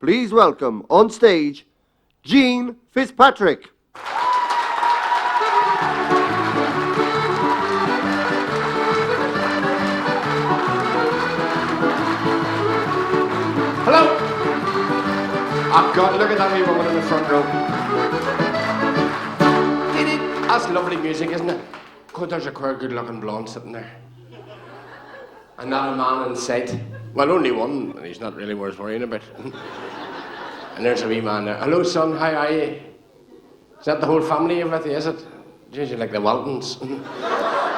please welcome on stage Jean Fitzpatrick. Hello! Oh God, look at that wee woman in the front row. That's lovely music, isn't it? God, there's a queer good-looking blonde sitting there. And not a man in sight. Well, only one, and he's not really worth worrying about. And there's a wee man there. Hello, son, how are you? Is that the whole family you're with you, is it? Jeez, you're like the Waltons.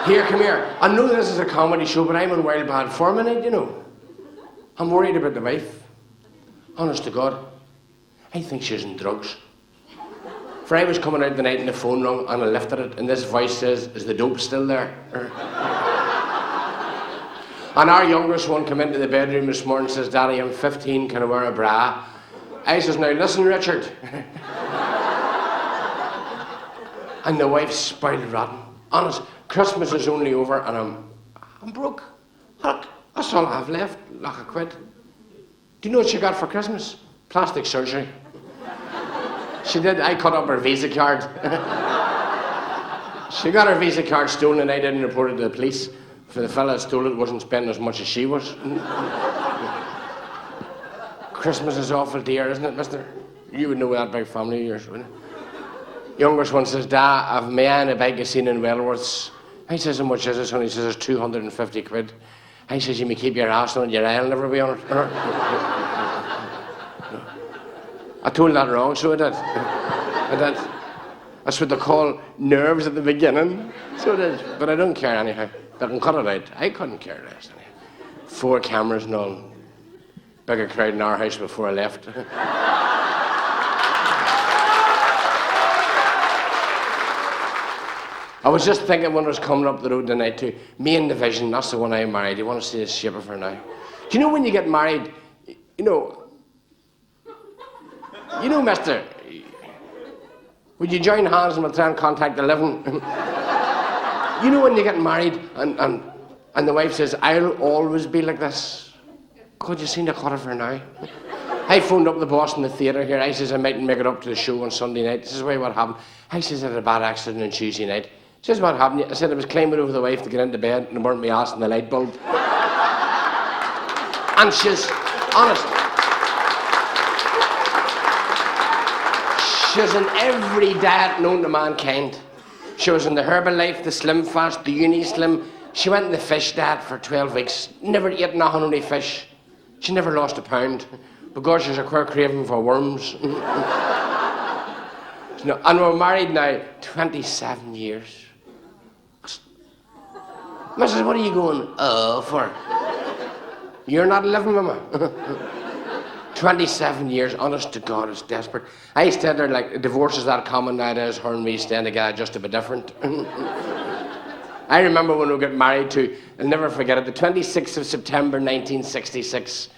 Here, come here. I know this is a comedy show, but I'm in wild bad form in it, you know. I'm worried about the wife. Honest to God. I think she's in drugs. For I was coming out the night and the phone rang and I lifted it and this voice says, is the dope still there? And our youngest one came into the bedroom this morning and says, Daddy, I'm 15, can I wear a bra? I says, now listen, Richard. And the wife's spoiled rotten. Honest, Christmas is only over and I'm broke. Look, that's all I have left, like a quid. Do you know what she got for Christmas? Plastic surgery. She did. I cut up her Visa card. She got her Visa card stolen and I didn't report it to the police. For the fella that stole it wasn't spending as much as she was. Christmas is awful dear, isn't it, mister? You would know that big family of yours, wouldn't you? Youngest one says, Dad, I've me and a bike seen in Wellworths. I says, how much is it, son? He says, it's 250 quid. I says, you may keep your ass on it, your eye'll never be on it. I told that wrong, so I did. I did. That's what they call nerves at the beginning. So it is. But I don't care anyhow. They can cut it out. I couldn't care less anyhow. 4 cameras and all. Bigger crowd in our house before I left. I was just thinking when I was coming up the road tonight too, me and the Vision, that's the one I married. You want to see the shape of her now? Do you know when you get married, you know, mister, would you join hands and we'll try and contact the living? You know when you get married and the wife says, I'll always be like this. God, you seen the cut of her now? I phoned up the boss in the theatre here. I says, I mightn't make it up to the show on Sunday night. This is why what happened. I says, I had a bad accident on Tuesday night. This is what happened. I said, I was climbing over the wife to get into bed and I burnt my ass in the light bulb. And she's, honest, she was in every diet known to mankind. She was in the Herbalife, the Slim Fast, the Uni Slim. She went in the fish diet for 12 weeks. Never ate nothing only fish. She never lost a pound because she's a queer craving for worms. And we're married now 27 years. Mrs., what are you going, for? You're not living, Mama. 27 years, honest to God, it's desperate. I said there, like, divorce is that common nowadays, her and me staying together just a bit different. I remember when we got married to, I'll never forget it, the 26th of September 1966,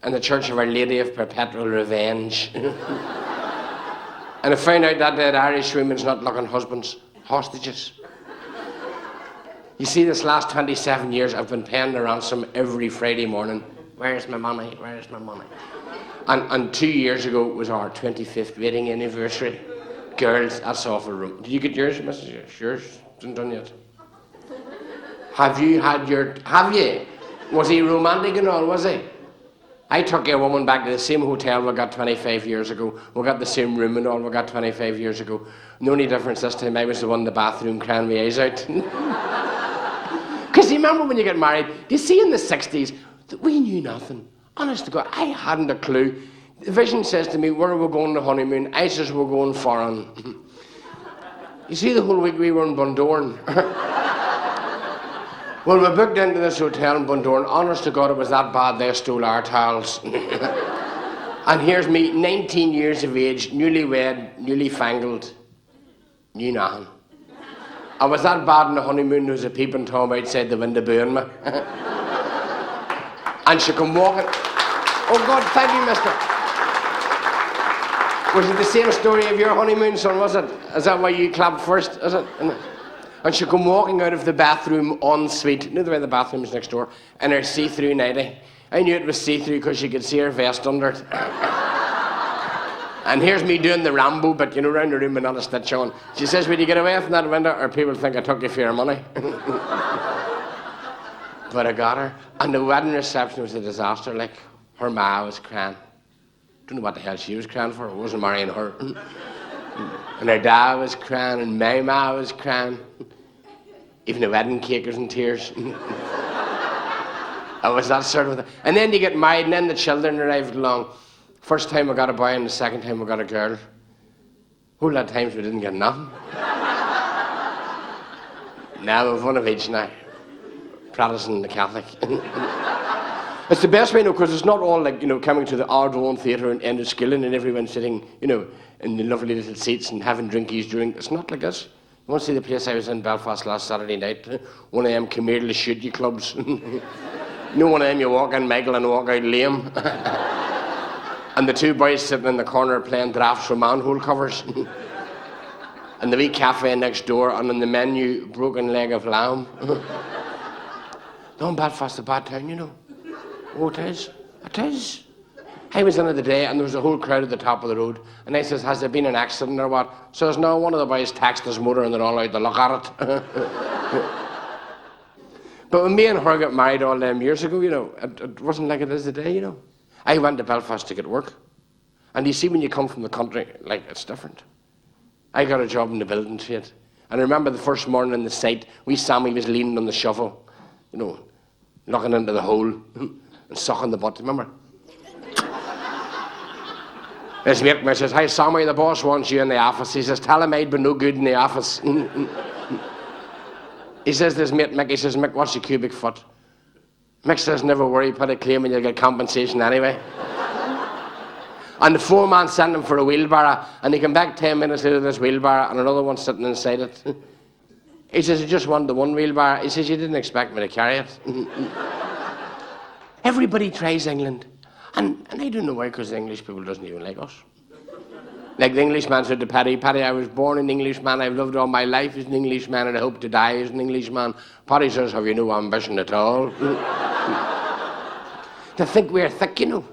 in the Church of Our Lady of Perpetual Revenge. And I found out that day that Irish women's not looking husbands, hostages. You see, this last 27 years, I've been paying the ransom every Friday morning. Where's my money? Where's my money? And 2 years ago was our 25th wedding anniversary. Girls, that's awful room. Did you get yours, Mrs. Yours isn't done yet. Have you had your... Have you? Was he romantic and all, was he? I took a woman back to the same hotel we got 25 years ago. We got the same room and all we got 25 years ago. The only difference this time, I was the one in the bathroom crying my eyes out. Because you remember when you get married, do you see in the 60s, that we knew nothing. Honest to God, I hadn't a clue. The Vision says to me, where are we going on the honeymoon? I says, we're going foreign. You see, the whole week we were in Bundoran. Well, we booked into this hotel in Bundoran. Honest to God, it was that bad they stole our towels. And here's me, 19 years of age, newlywed, newly fangled, knew nothing. I was that bad in the honeymoon, there was a peeping Tom outside the window booing me. And she come walking. Oh God, thank you, mister. Was it the same story of your honeymoon, son, was it? Is that why you clapped first, is it? And she come walking out of the bathroom en suite. You know the way the bathroom's next door? In her see-through nightie. I knew it was see-through because you could see her vest under it. And here's me doing the Rambo bit, you know, round the room and not a stitch on. She says, will you get away from that window or people think I took you for your money? But I got her. And the wedding reception was a disaster. Like, her ma was crying. Don't know what the hell she was crying for. I wasn't marrying her. And her dad was crying and my ma was crying. Even the wedding cake was in tears. I was that sort of thing. And then you get married and then the children arrived along. First time I got a boy and the second time I got a girl. Whole lot of times we didn't get nothing. Now we've one of each now. Protestant and the Catholic. It's the best way, you know, because it's not all like, you know, coming to the Ardwon Theatre and Enniskillen and everyone sitting, you know, in the lovely little seats and having drinkies during. It's not like this. You want to see the place I was in Belfast last Saturday night? One of them come here to shoot you clubs. You know, one of them you walk in Michael and walk out Liam. And the two boys sitting in the corner playing drafts from manhole covers. And the wee cafe next door and on the menu, broken leg of lamb. No, Belfast a bad town, you know. Oh, it is. It is. I was in it the day and there was a whole crowd at the top of the road. And I says, has there been an accident or what? Says, no, one of the boys taxed his motor and they're all out to look at it. But when me and her got married all them years ago, you know, it wasn't like it is today, you know. I went to Belfast to get work. And you see when you come from the country, like, it's different. I got a job in the building trade. And I remember the first morning in the site, wee Sammy was leaning on the shovel, you know, looking into the hole and sucking the butt, remember? His mate me says, hi Sammy, the boss wants you in the office. He says, tell him I'd be no good in the office. He says to his mate Mick, he says, Mick, what's your cubic foot? Mick says, never worry, put a claim and you'll get compensation anyway. And the foreman sent him for a wheelbarrow, and he came back 10 minutes later with this wheelbarrow, and another one sitting inside it. He says, I just wanted the one wheelbarrow. He says, you didn't expect me to carry it. Everybody tries England. And I don't know why, because the English people doesn't even like us. Like the Englishman said to Paddy, Paddy, I was born an Englishman, I've lived all my life as an Englishman, and I hope to die as an Englishman. Paddy says, have you no ambition at all? To think we're thick, you know.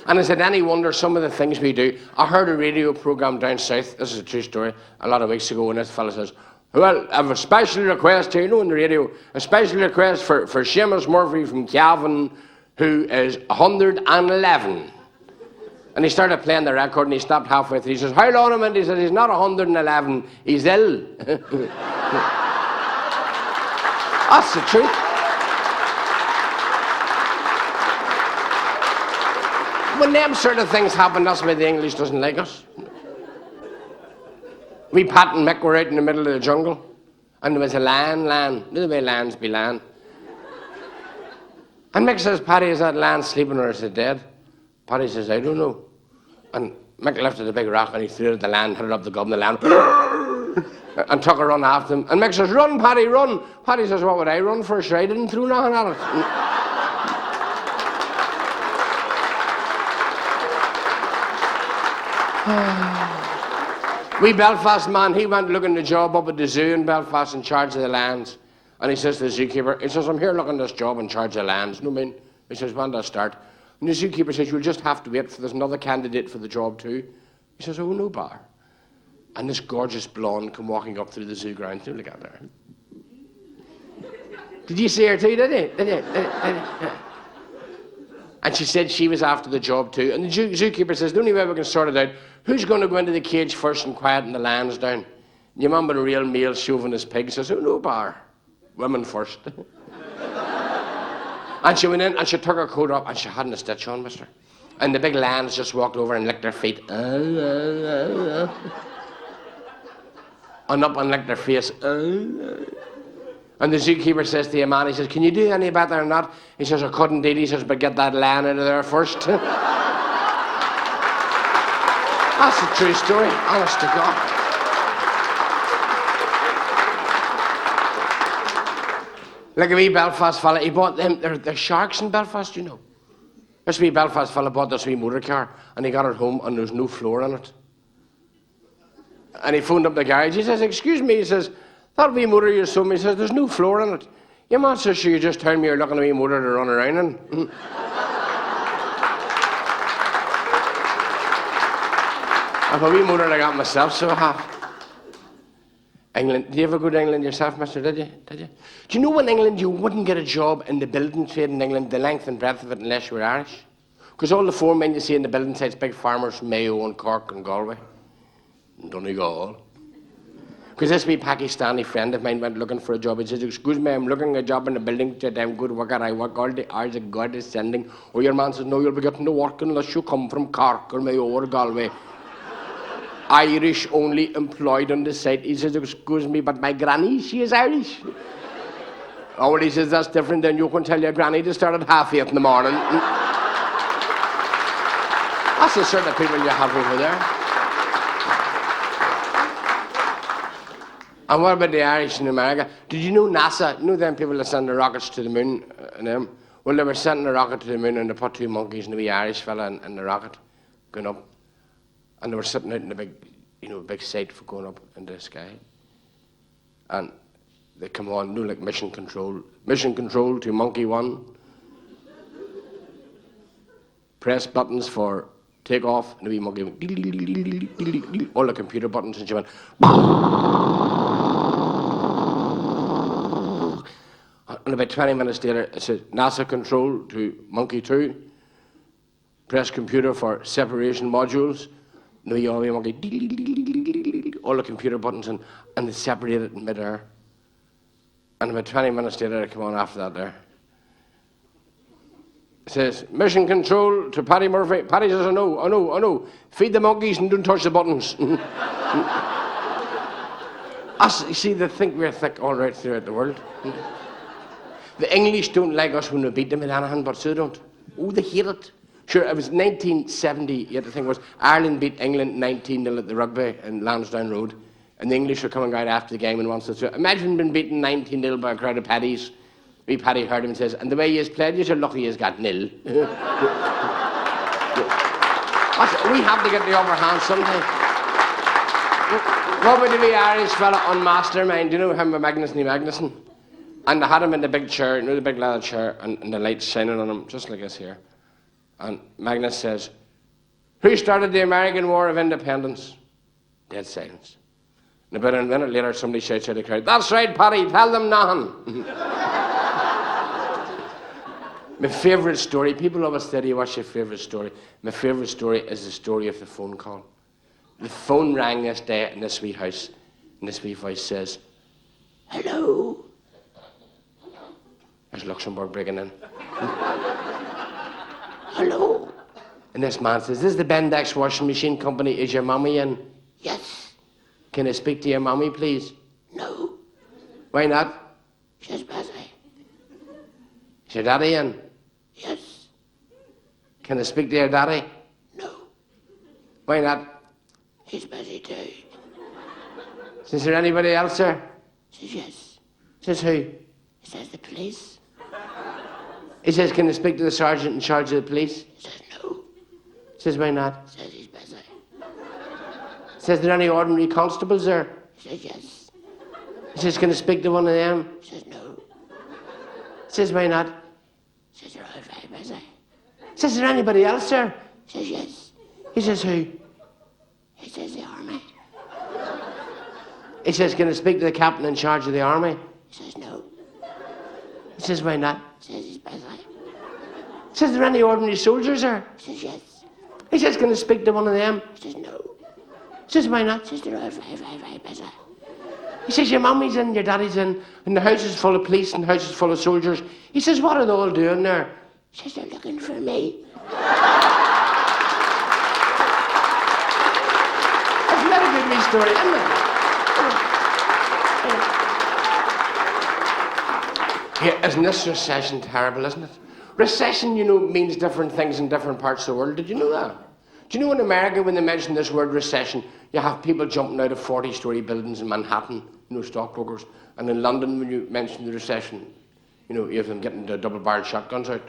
And is it any wonder some of the things we do? I heard a radio programme down south, this is a true story, a lot of weeks ago, and this fella says, well, I have a special request here, you know, on the radio, a special request for Seamus Murphy from Cavan, who is 111. And he started playing the record and he stopped halfway through. He says, how long a minute? He says, he's not 111, he's ill. That's the truth. When them sort of things happen, that's why the English doesn't like us. We Pat and Mick were out in the middle of the jungle, and there was a lion. You know the way lions be lying. And Mick says, Paddy, is that lion sleeping or is it dead? Paddy says, I don't know. And Mick lifted a big rock and he threw it at the lion, hit it up the gob, and the lion and took a run after him. And Mick says, run, Paddy, run. Paddy says, what would I run for? Sure, I didn't throw nothing at it. We Belfast man, he went looking the job up at the zoo in Belfast in charge of the lands. And he says to the zookeeper, he says, I'm here looking this job in charge of lands. No, I mean, he says, when does I start? And the zookeeper says, you'll just have to wait for there's another candidate for the job too. He says, oh, no bar. And this gorgeous blonde come walking up through the zoo grounds. Look at her. Did you see her too, did you? Did you? And she said she was after the job too. And the zookeeper says, the only way we can sort it out, who's going to go into the cage first and quieten the lambs down? And you remember the real male chauvinist pig says, oh, no bar. Women first. And she went in and she took her coat up and she hadn't a stitch on, mister. And the big lambs just walked over and licked their feet. And up and licked their face. And the zookeeper says to a man, he says, can you do any better than that? He says, I couldn't indeed. He says, but get that lion out of there first. That's a true story, honest to God. Like a wee Belfast fella, he bought them, they're sharks in Belfast, you know. This wee Belfast fella bought this wee motor car and he got it home and there was no floor in it. And he phoned up the garage, he says, excuse me, he says, that wee motor you sold me, he says, there's no floor in it. Your man says, sure, you just tell me you're looking at a wee motor to run around in. have a wee motor I got myself, so I have. England. Did you ever go to England yourself, mister? Did you? Do you know in England you wouldn't get a job in the building trade in England, the length and breadth of it, unless you were Irish? Because all the foremen you see in the building sites, big farmers from Mayo and Cork and Galway. And Donegal. Because this wee Pakistani friend of mine went looking for a job. He says, excuse me, I'm looking at a job in the building trade. I'm good worker. I work all the hours that God is sending. Oh, your man says, no, you'll be getting to work unless you come from Cork or Mayo or Galway. Irish only employed on the site. He says, excuse me, but my granny, she is Irish. Oh, well, he says, that's different than you can tell your granny to start at 8:30 in the morning. That's the sort of people you have over there. And what about the Irish in America? Did you know NASA? You know them people that send the rockets to the moon and them? Well, they were sending a rocket to the moon and they put two monkeys and a wee Irish fella in the rocket going up. And they were sitting out in the big sight for going up into the sky. And they come on, like mission control. Mission control to monkey 1. Press buttons for take off, and the wee monkey went, all the computer buttons, and she went, and about 20 minutes later, it said, NASA control to monkey 2. Press computer for separation modules. No, you only monkey, all the computer buttons, and they separated in midair. And about 20 minutes later, I come on after that there. It says, mission control to Paddy Murphy. Paddy says, oh no. Feed the monkeys and don't touch the buttons. Us, you see, they think we're thick all right throughout the world. The English don't like us when we beat them at anything, but so don't. Oh, they hate it. Sure, it was 1978, I think it was. Ireland beat England 19-0 at the rugby in Lansdowne Road. And the English were coming out after the game and wants to. Imagine being beaten 19-0 by a crowd of paddies. Wee Paddy heard him and says, and the way he has played, you're lucky he's got 0. We have to get the upper hand sometime. What about the wee Irish fella on Mastermind? Do you know him with Magnuson? And they had him in the big chair, the big leather chair, and the lights shining on him, just like this here. And Magnus says, who started the American War of Independence? Dead silence. And about a minute later, somebody shouts out of the crowd, that's right, Paddy, tell them nothing. My favourite story, people always say, what's your favourite story? My favourite story is the story of the phone call. The phone rang this day in this wee house, and this wee voice says, hello. There's Luxembourg breaking in. Hello. And this man says, this is the Bendix washing machine company. Is your mummy in? Yes. Can I speak to your mummy, please? No. Why not? She's busy. Is your daddy in? Yes. Can I speak to your daddy? No. Why not? He's busy too. Is there anybody else, sir? Says yes. Says who? He says the police. He says, can I speak to the sergeant in charge of the police? He says no. Says why not? Says he's busy. Says, there any ordinary constables there? He says yes. He says, can I speak to one of them? He says no. Says why not? Says they're all very busy. Says, is there anybody else there? Says yes. He says who? He says the army. He says, can I speak to the captain in charge of the army? He says no. He says why not? Says he's busy. Says, are there any ordinary soldiers there? Says yes. He says, can I speak to one of them? Says no. Says why not? Says they're all very busy. He says, your mummy's in, your daddy's in, and the house is full of police and the house is full of soldiers. He says, what are they all doing there? He says, they're looking for me. It's not a good wee story, isn't it? Yeah, isn't this recession terrible, isn't it? Recession, means different things in different parts of the world. Did you know that? Do you know in America, when they mention this word recession, you have people jumping out of 40-story buildings in Manhattan, stockbrokers. And in London, when you mention the recession, you have them getting the double-barreled shotguns out.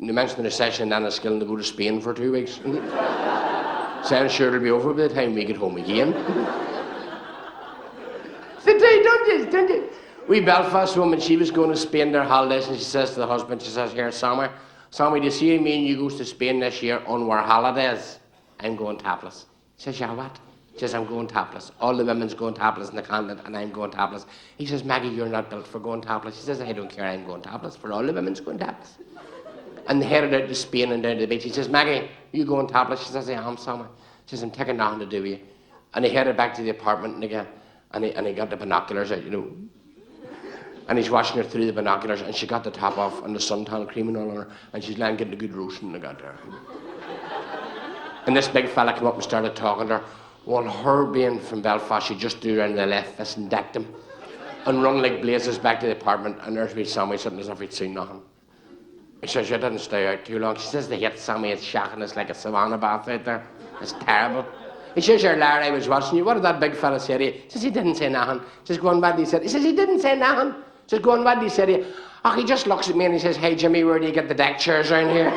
And they mention the recession, and then it's going to go to Spain for 2 weeks. Saying sure it'll be over by the time we get home again. They do, don't you? Wee Belfast woman, she was going to Spain their holidays, and she says to the husband, she says, here, Sammy, do you see me and you goes to Spain this year on our holidays? I'm going topless. He says, yeah, what? He says, I'm going topless. All the women's going topless in the continent, and I'm going topless. He says, Maggie, you're not built for going topless. He says, I don't care, I'm going topless, for all the women's going topless. And they headed out to Spain and down to the beach. He says, Maggie, you going topless? She says, I am, Sammy. She says, I'm taking nothing to do with you. And he headed back to the apartment again, and he got the binoculars out, And he's watching her through the binoculars, and she got the top off and the suntan cream and all on her, and she's lying getting a good roasting they got there. And this big fella came up and started talking to her. Well, her being from Belfast, she just threw around the left fist and decked him, and run like blazes back to the apartment, and there's wee Sammy sitting as if he'd seen nothing. He says, you didn't stay out too long. She says, they hit Sammy, it's shocking, it's like a savannah bath out there. It's terrible. He says, you're Larry, I was watching you. What did that big fella say to you? He says, he didn't say nothing. He says, go on, what did he say? He says, he didn't say nothing. He says, go on, what did he say to you? Oh, he just looks at me and he says, hey, Jimmy, where do you get the deck chairs around here?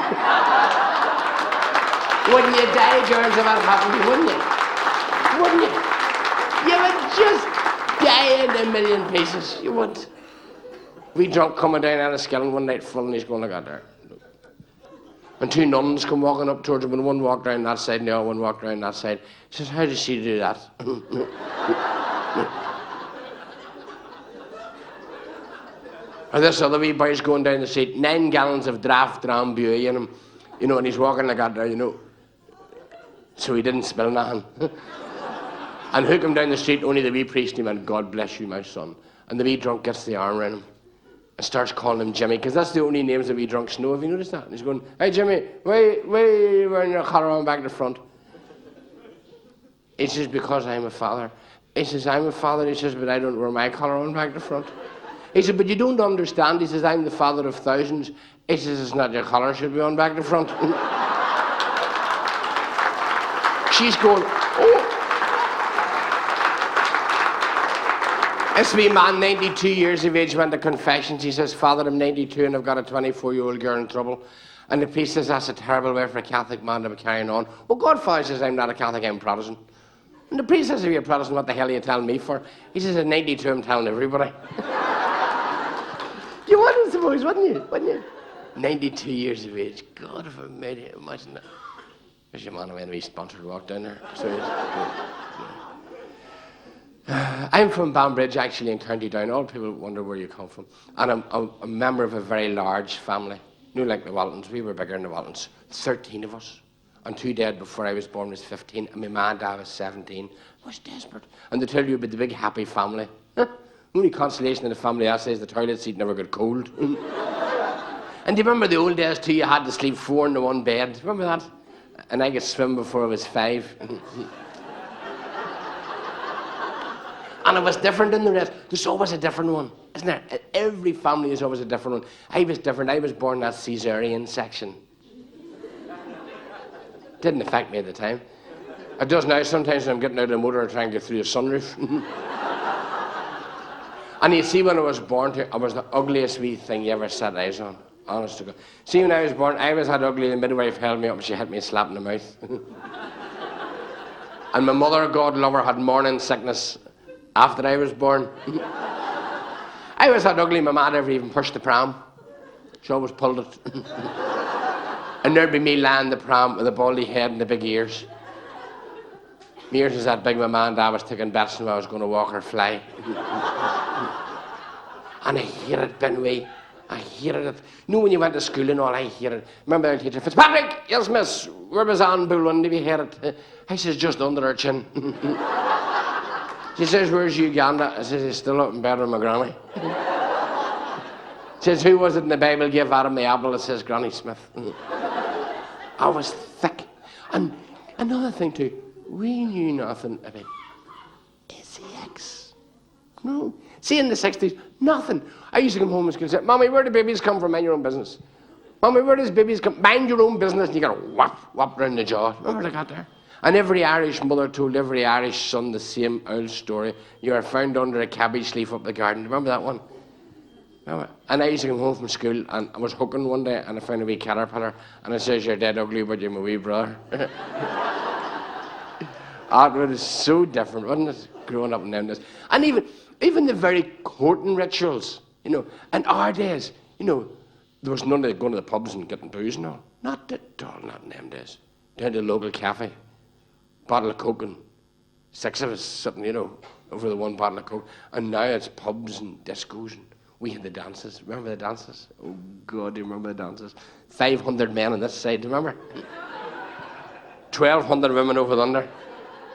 Wouldn't you die, George, if that happened? Wouldn't you? Wouldn't you? You would just die in a million pieces. You would. We drunk coming down out of Skilling one night full and he's going like that there. And two nuns come walking up towards him, and one walked around that side and the other one walked around that side. He says, how does she do that? Or this other wee boy's going down the street, 9 gallons of draft Drambuie in him, and he's walking like that there, So he didn't spill nothing. And hook him down the street, only the wee priest, and he went, God bless you, my son. And the wee drunk gets the arm around him and starts calling him Jimmy, because that's the only names that wee drunks know. Have you noticed that? And he's going, hey, Jimmy, why are you wearing your collar on back to front? He says, because I'm a father. He says, I'm a father. He says, but I don't wear my collar on back to front. He said, but you don't understand. He says, I'm the father of thousands. He says, it's not your collar should be on back to front. She's going, oh. This wee man, 92 years of age, went to confessions. He says, Father, I'm 92 and I've got a 24-year-old girl in trouble. And the priest says, that's a terrible way for a Catholic man to be carrying on. Well, Godfather says, I'm not a Catholic, I'm Protestant. And the priest says, if you're a Protestant, what the hell are you telling me for? He says, at 92, I'm telling everybody. You wouldn't suppose, wouldn't you? 92 years of age. God, if I made it, imagine that. There's your man who went to be sponsored walk down there. I'm from Banbridge, actually, in County Down. All people wonder where you come from. And I'm a member of a very large family. Like the Waltons. We were bigger than the Waltons. 13 of us. And 2 dead before I was born was 15. And my ma and dad was 17. I was desperate. And they tell you about the big happy family. Only consolation in the family I say is the toilet seat never got cold. And do you remember the old days too? You had to sleep 4 in the one bed. Remember that? And I could swim before I was 5. And it was different than the rest. There's always a different one, isn't there? Every family is always a different one. I was different. I was born that caesarean section. Didn't affect me at the time. It does now. Sometimes when I'm getting out of the motor and trying to get through the sunroof. And you see, when I was born, I was the ugliest wee thing you ever set eyes on. Honest to God. See, when I was born, I was that ugly. The midwife held me up and she hit me a slap in the mouth. And my mother, God love her, had morning sickness after I was born. I was that ugly, my ma never even pushed the pram. She always pulled it. And there'd be me lying in the pram with a baldy head and the big ears. My ears was that big, my ma and dad was taking bets and I was going to walk or fly. And I hated being wee. I hated it. When you went to school and all, I hated it. Remember the teacher, Fitzpatrick, yes miss, where was Anne Boulon to be hated? I says, just under her chin. She says, where's Uganda? I says, he's still up in bed with my granny. She says, who was it in the Bible gave Adam the apple? It says Granny Smith. I was thick. And another thing too, we knew nothing about sex. No. See, in the 60s, nothing. I used to come home and school and say, Mommy, where do babies come from? Mind your own business. Mommy, where does babies come? Mind your own business. And you got a whap round the jaw. Remember they got there? And every Irish mother told every Irish son the same old story. You are found under a cabbage leaf up the garden. Remember that one? Remember? And I used to come home from school and I was hooking one day and I found a wee caterpillar and I says, you're dead ugly, but you're my wee brother. It was so different, wasn't it? Growing up in them days. And even the very courting rituals, in our days, there was none of going to the pubs and getting booze and all. Not at all, not in them days. Down to the local cafe. bottle of Coke and 6 of us sitting, over the one bottle of Coke. And now it's pubs and discos and we had the dances. Remember the dances? Oh, God, do you remember the dances? 500 men on this side, do you remember? 1,200 women over under.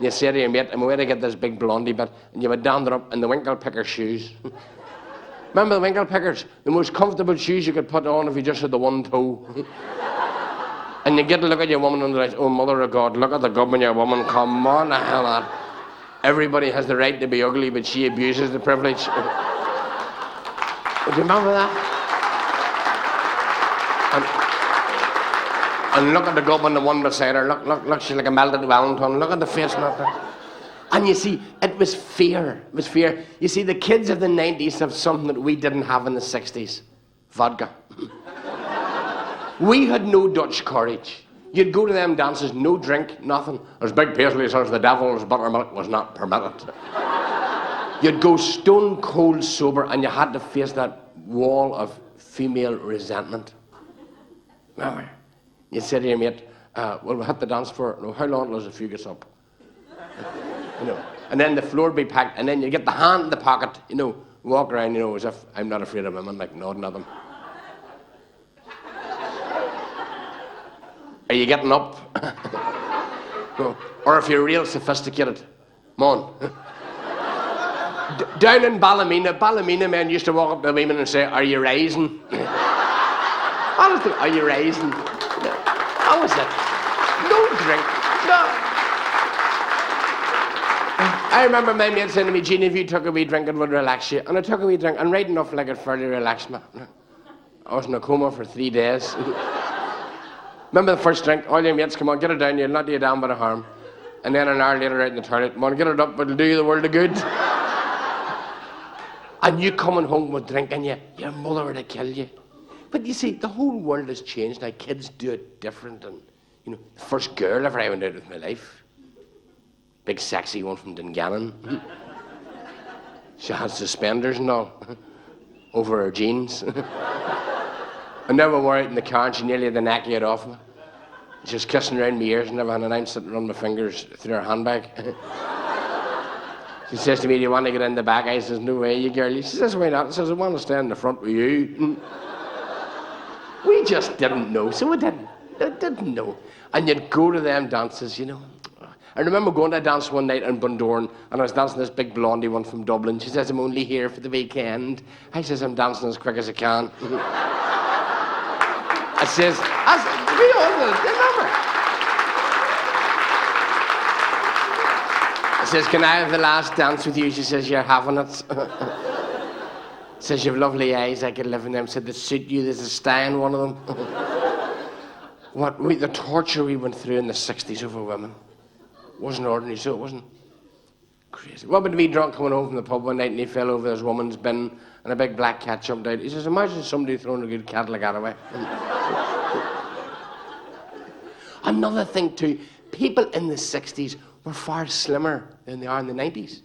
You say to your mate, I'm away to get this big blondie bit, and you would down her up in the winkle picker shoes. Remember the winkle pickers? The most comfortable shoes you could put on if you just had the one toe. And you get to look at your woman and like, oh, mother of God, look at the gum in your woman, come on, the hell on. Everybody has the right to be ugly, but she abuses the privilege. Do you remember that? And look at the gum on the one beside her. Look, she's like a melted Wellington. Look at the face, not there. And you see, it was fear. It was fear. You see, the kids of the 90s have something that we didn't have in the 60s. Vodka. We had no Dutch courage. You'd go to them dances, no drink, nothing. There's big paisley serves the devil's buttermilk was not permitted. You'd go stone cold sober and you had to face that wall of female resentment. Remember? You'd say to your mate, well, we'll hit the dance floor. No, how long does the few gets up? And then the floor would be packed, and then you get the hand in the pocket, walk around, as if I'm not afraid of women, like nodding at them. Are you getting up? No. Or if you're real sophisticated, come on. Down in Ballymena men used to walk up to women and say, are you rising? Honestly, are you rising? How was it? No drink. No. I remember my mate saying to me, Jean, if you took a wee drink, it would relax you. And I took a wee drink, and right enough like it fairly relaxed me. I was in a coma for 3 days. Remember the first drink? All your mates, come on, get it down, you'll not do you down but a harm. And then an hour later out in the toilet, come on, get it up, it'll do you the world of good. And you coming home with drink and your mother would kill you. But you see, the whole world has changed now. Kids do it different. And, the first girl ever I went out with my life, big sexy one from Dungannon. She had suspenders and all over her jeans. And now we were out in the car and she nearly had the neck yet off me. She was kissing around my ears and everything, and I'm sitting on my fingers through her handbag. She says to me, do you want to get in the back? I says, no way, you girlie. She says, why not? I says, I want to stand in the front with you. We just didn't know, so we didn't know. And you'd go to them dances, I remember going to a dance one night in Bundoran, and I was dancing this big blondie one from Dublin. She says, I'm only here for the weekend. I says, I'm dancing as quick as I can. I says, remember? I says, can I have the last dance with you? She says, you're having it. Says, you have lovely eyes, I could live in them. Said, they suit you, there's a sty in one of them. The torture we went through in the 60s over women wasn't ordinary, so it wasn't crazy. What about me drunk coming home from the pub one night and he fell over his woman's bin and a big black cat jumped out. He says, imagine somebody throwing a good cat like that away. Another thing too, people in the 60s were far slimmer than they are in the 90s.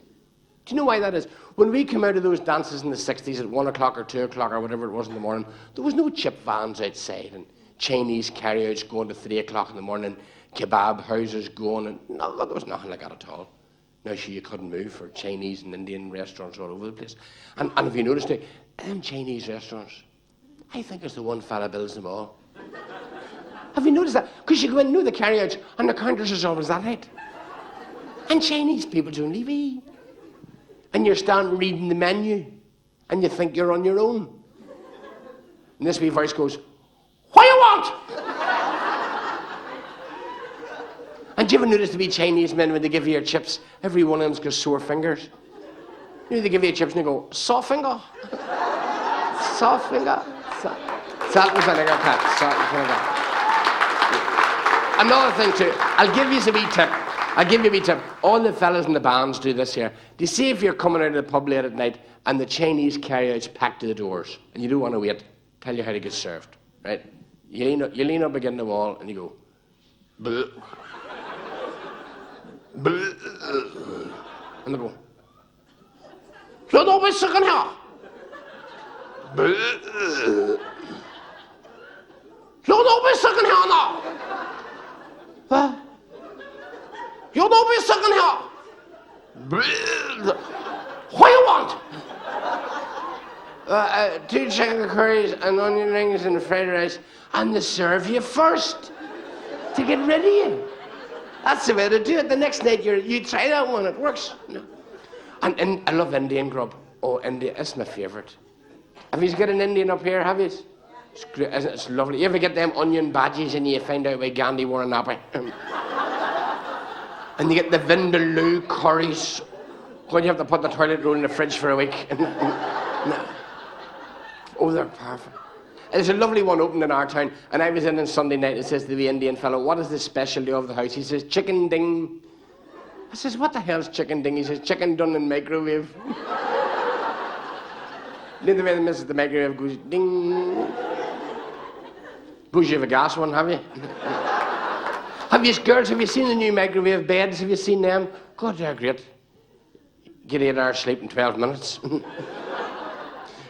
Do you know why that is? When we came out of those dances in the 60s at 1 o'clock or 2 o'clock or whatever it was in the morning, there was no chip vans outside and Chinese carriage going to 3 o'clock in the morning, kebab houses going, and no, there was nothing like that at all. Now, sure, you couldn't move for Chinese and Indian restaurants all over the place. And if you noticed it, them Chinese restaurants, I think it's the one fella builds them all. Have you noticed that? Because you go in, the carriage, and the counters is always that height. And Chinese people don't leave. And you're standing reading the menu, and you think you're on your own. And this wee voice goes, what do you want? And do you ever notice the wee Chinese men, when they give you your chips, every one of them's got sore fingers? They give you your chips and they go, soft finger. Soft finger. Salt and vinegar, Pat. Salt and vinegar. Another thing too, I'll give you a wee tip. All the fellas in the bands do this here. Do you see if you're coming out of the pub late at night and the Chinese carriage packed to the doors and you don't want to wait, tell you how to get served, right? You lean up against the wall and you go, bleh. Bleh. And they go, so don't be sick in here. Bleh. So don't be sick in here now. What? You don't be sitting here. What do you want? 2 chicken curries and onion rings and fried rice, and they serve you first to get rid of you. That's the way to do it. The next night you try that one, it works. No. And I love Indian grub. Oh, India, it's my favourite. Have you got an Indian up here, have you? It's great, isn't it? It's lovely. You ever get them onion badges and you find out why Gandhi wore a nappy? And you get the vindaloo curries when you have to put the toilet roll in the fridge for a week. No. Oh, they're perfect. There's a lovely one opened in our town, and I was in on Sunday night. It says to the Indian fellow, "What is the specialty of the house?" He says, "Chicken ding." I says, "What the hell's chicken ding?" He says, "Chicken done in microwave." You know the way the missus the microwave goes ding. Suppose you have a gas one, have you? Girls, have you seen the new microwave beds? Have you seen them? God, they're great. Get 8 hours sleep in 12 minutes.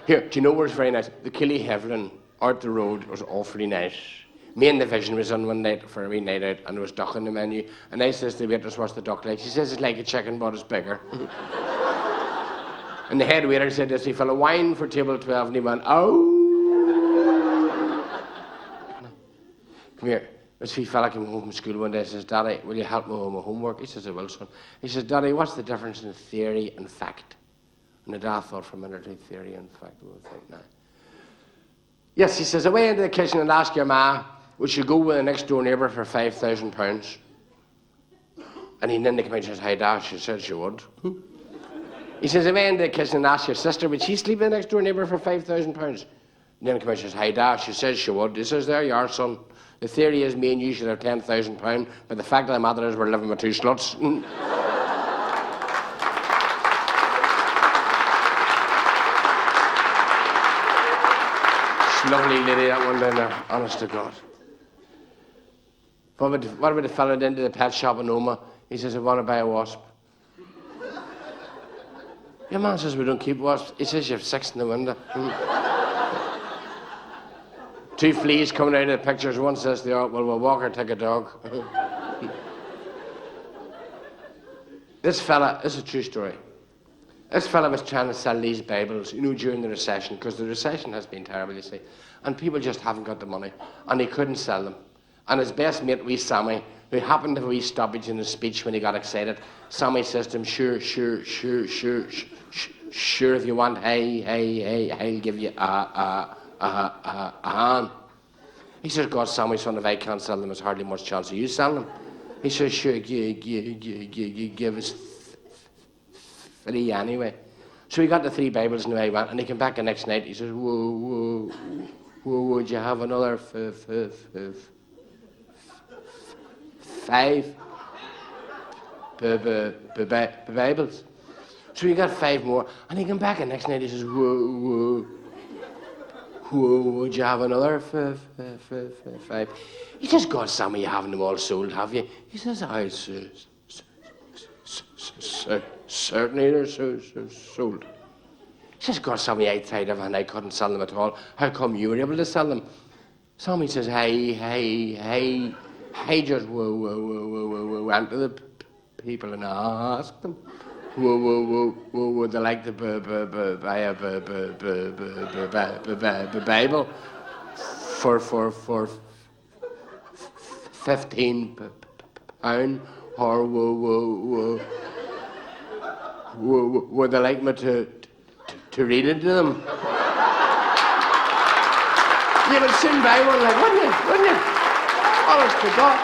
Here, do you know where it's very nice? The Killy Heverin, out the road, was awfully nice. Me and the Vision was on one night for a wee night out, and there was duck on the menu. And I says to the waitress, "What's the duck like?" She says, "It's like a chicken, but it's bigger." And the head waiter said this, he fell a wine for table 12, and he went, "Oh." Come here. This wee fella came home from school one day and says, "Daddy, will you help me with my homework?" He says, "I will, son." He says, "Daddy, what's the difference in theory and fact?" And the dad thought for a minute or two, theory and fact. We'll think now. Yes, he says, "I went into the kitchen and asked your ma, would she go with the next door neighbour for £5,000? And he then came out and says, "Hi, Dad." She said she would. He says, "I went into the kitchen and asked your sister, would she sleep with the next door neighbour for £5,000? And then he came out and says, "Hi, Dad." She says she would. He says, "There you are, son. The theory is me and you should have £10,000, but the fact of the matter is we're living with 2 sluts." Lovely lady, that one down there, honest to God. What about the fella into the pet shop in Oma? He says, "I want to buy a wasp." Your man says, "We don't keep wasps." He says, "You have 6 in the window." 2 fleas coming out of the pictures. One says to the other, "Well, we'll walk or take a dog." This fella, this is a true story. This fella was trying to sell these Bibles, during the recession, because the recession has been terrible, you see. And people just haven't got the money. And he couldn't sell them. And his best mate, wee Sammy, who happened to have a wee stoppage in his speech when he got excited, Sammy says to him, sure, if you want, hey, I'll give you a hand. He says, "God, Sammy, son, if I can't sell them, there's hardly much chance of you selling them." He says, "Sure, give us 3 anyway." So he got the 3 Bibles and away he went, and he came back the next night. He says, whoa, would you have another 5 Bibles? So he got 5 more, and he came back the next night. He says, whoa, would you have another 5? He says, "God, Sammy, you haven't them all sold, have you?" He says, "I certainly they're sold." He says, "God, Sammy, I tried them and I couldn't sell them at all. How come you were able to sell them?" Sammy says, hey, just went to the people and asked them, would they like to buy a Bible for £15, or would they like me to read it to them? You would soon buy one, like, wouldn't you? Honest to God.